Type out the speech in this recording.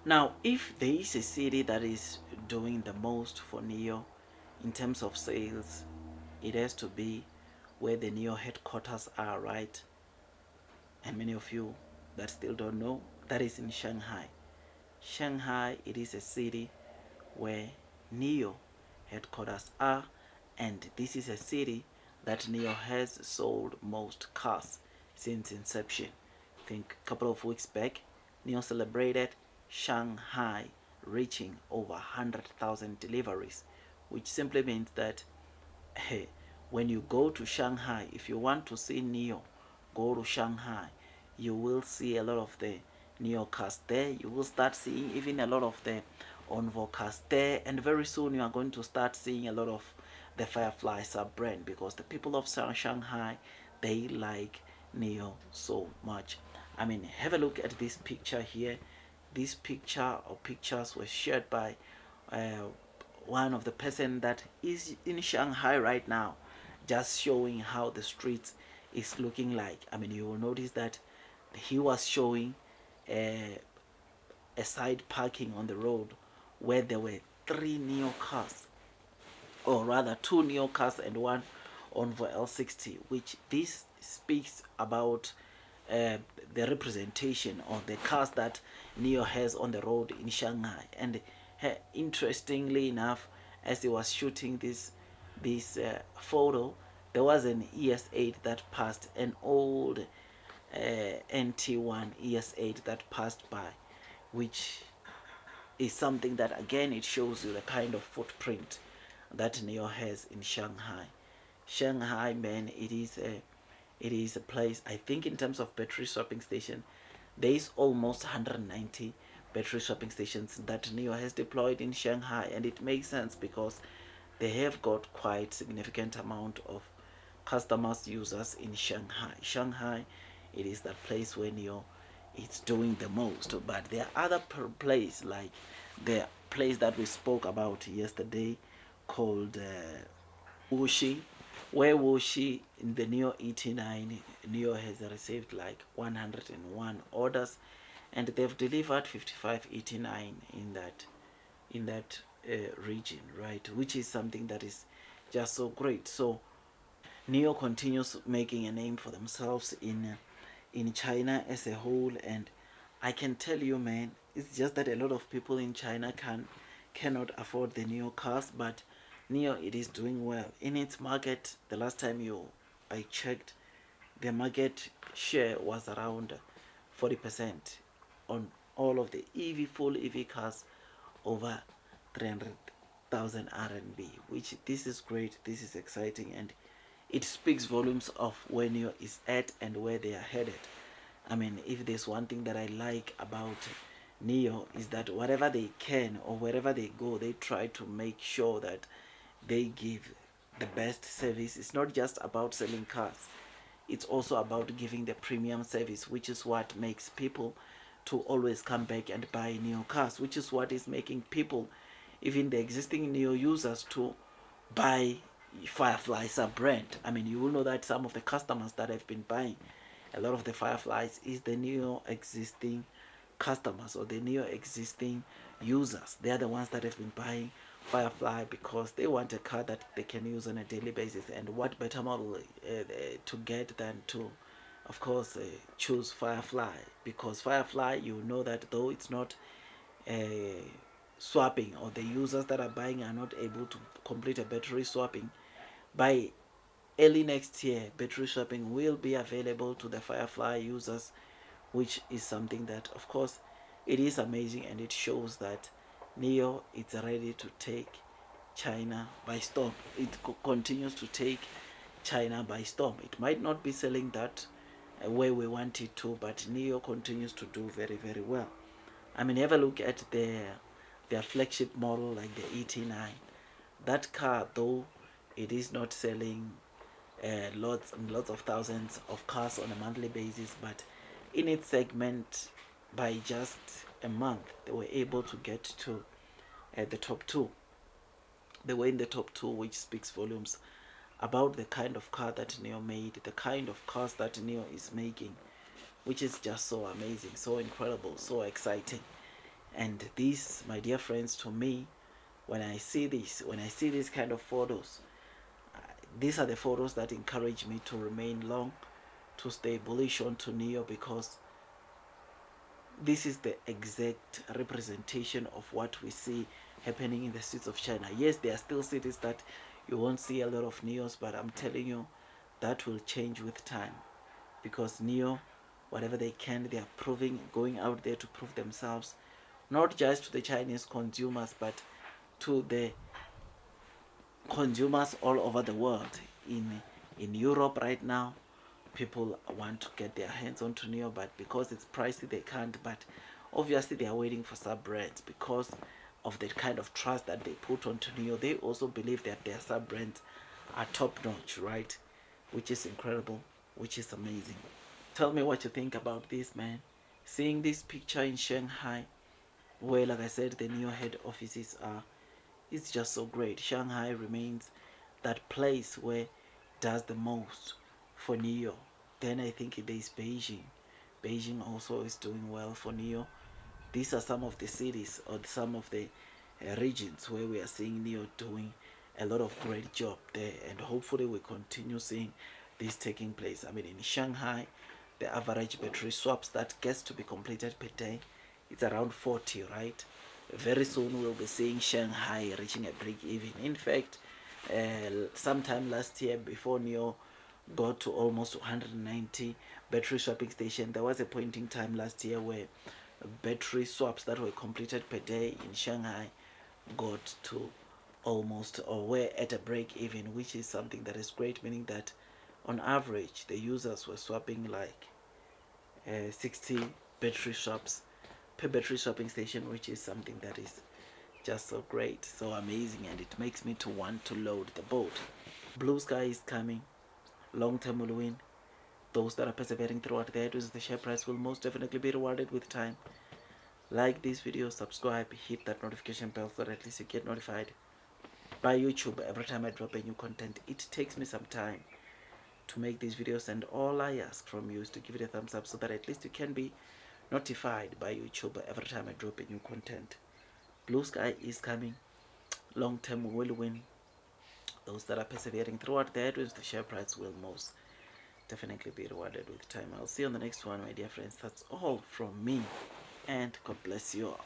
Now, if there is a city that is doing the most for Nio in terms of sales, it has to be where the Nio headquarters are, right? And many of you that still don't know, that is in Shanghai. Shanghai, it is a city where Nio headquarters are, and this is a city that Nio has sold most cars since inception. I think a couple of weeks back, Nio celebrated Shanghai reaching over 100,000 deliveries, which simply means that hey, when you go to Shanghai, if you want to see Nio, go to Shanghai. You will see a lot of the Nio cars there. You will start seeing even a lot of the Onvo cars there, and very soon you are going to start seeing a lot of the Firefly sub brand, because the people of Shanghai, they like Nio so much. I mean, have a look at this picture here. This picture or pictures were shared by uh, one of the person that is in Shanghai right now, just showing how the streets is looking like. I mean, you will notice that he was showing a, a side parking on the road where there were three Neo cars, or rather two Neo cars and one Onvo L60, which this speaks about uh, the representation of the cars that Neo has on the road in Shanghai. And interestingly enough, as he was shooting this photo, there was an ES8 that passed, an old NT1 ES8 that passed by, which is something that again it shows you the kind of footprint that Neo has in Shanghai. Shanghai, man, it is a place. I think in terms of battery swapping station, there is almost 190 battery swapping stations that Neo has deployed in Shanghai, and it makes sense because they have got quite significant amount of customers, users in Shanghai. Shanghai, it is that place where Neo is doing the most. But there are other places like the place that we spoke about yesterday called Wuxi, where Wuxi in the Nio ET9, Neo has received like 101 orders, and they've delivered 55 ET9 in that region, right? Which is something that is just so great. So Neo continues making a name for themselves in China as a whole, and I can tell you, man, it's just that a lot of people in China cannot afford the Neo cars, but Neo, it is doing well in its market. The last time I checked, the market share was around 40% on all of the full EV cars over 300,000 RMB, which this is great, this is exciting, and it speaks volumes of where Neo is at and where they are headed. I mean, if there's one thing that I like about Neo is that whatever they can or wherever they go, they try to make sure that they give the best service. It's not just about selling cars. It's also about giving the premium service, which is what makes people to always come back and buy Neo cars, which is what is making people, even the existing Neo users, to buy Firefly sub brand. I mean, you will know that some of the customers that have been buying a lot of the Fireflies is the Neo existing customers or the Neo existing users. They are the ones that have been buying Firefly because they want a car that they can use on a daily basis. And what better model to get than to, of course, choose Firefly, because Firefly, you know that though it's not uh, swapping, or the users that are buying are not able to complete a battery swapping, by early next year battery swapping will be available to the Firefly users, which is something that, of course, it is amazing, and it shows that Neo is ready to take China by storm. It continues to take China by storm. It might not be selling that where we want it to, but Neo continues to do very, very well. I mean, have a look at their flagship model like the ET9. That car, though it is not selling lots and lots of thousands of cars on a monthly basis, but in its segment, by just a month, they were able to get to the top two. They were in the top two, which speaks volumes about the kind of car that Neo made, the kind of cars that Neo is making, which is just so amazing, so incredible, so exciting. And this, my dear friends, to me, when I see these kind of photos, these are the photos that encourage me to remain long, to stay bullish on to Nio, because this is the exact representation of what we see happening in the streets of China. Yes, there are still cities that you won't see a lot of Nios, but I'm telling you, that will change with time, because Nio, whatever they can, they are proving, going out there to prove themselves, not just to the Chinese consumers, but to the consumers all over the world. In Europe right now, people want to get their hands on Nio, but because it's pricey, they can't. But obviously, they are waiting for sub brands because of the kind of trust that they put on Nio. They also believe that their sub brands are top notch, right? Which is incredible, which is amazing. Tell me what you think about this, man. Seeing this picture in Shanghai, where, like I said, the Nio head offices are, it's just so great. Shanghai remains that place where does the most for Nio. Then I think there is Beijing. Beijing also is doing well for Nio. These are some of the cities or some of the regions where we are seeing Nio doing a lot of great job there, and hopefully we continue seeing this taking place. I mean, in Shanghai, the average battery swaps that gets to be completed per day, it's around 40, right? Very soon we'll be seeing Shanghai reaching a break even. In fact, sometime last year, before Nio got to almost 190 battery swapping station, there was a point in time last year where battery swaps that were completed per day in Shanghai got to almost, or were at a break even, which is something that is great, meaning that on average the users were swapping like 60 battery swaps per battery swapping station, which is something that is just so great, so amazing, and it makes me to want to load the boat. Blue sky is coming, long term will win. Those that are persevering throughout the headways, the share price will most definitely be rewarded with time. Like this video, subscribe, hit that notification bell so that at least you get notified by YouTube every time I drop a new content. It takes me some time to make these videos, and all I ask from you is to give it a thumbs up so that at least you can be notified by YouTube every time I drop a new content. Blue sky is coming, long term will win. Those that are persevering throughout the headways, the share price will most definitely be rewarded with time. I'll see you on the next one, my dear friends. That's all from me, and God bless you all.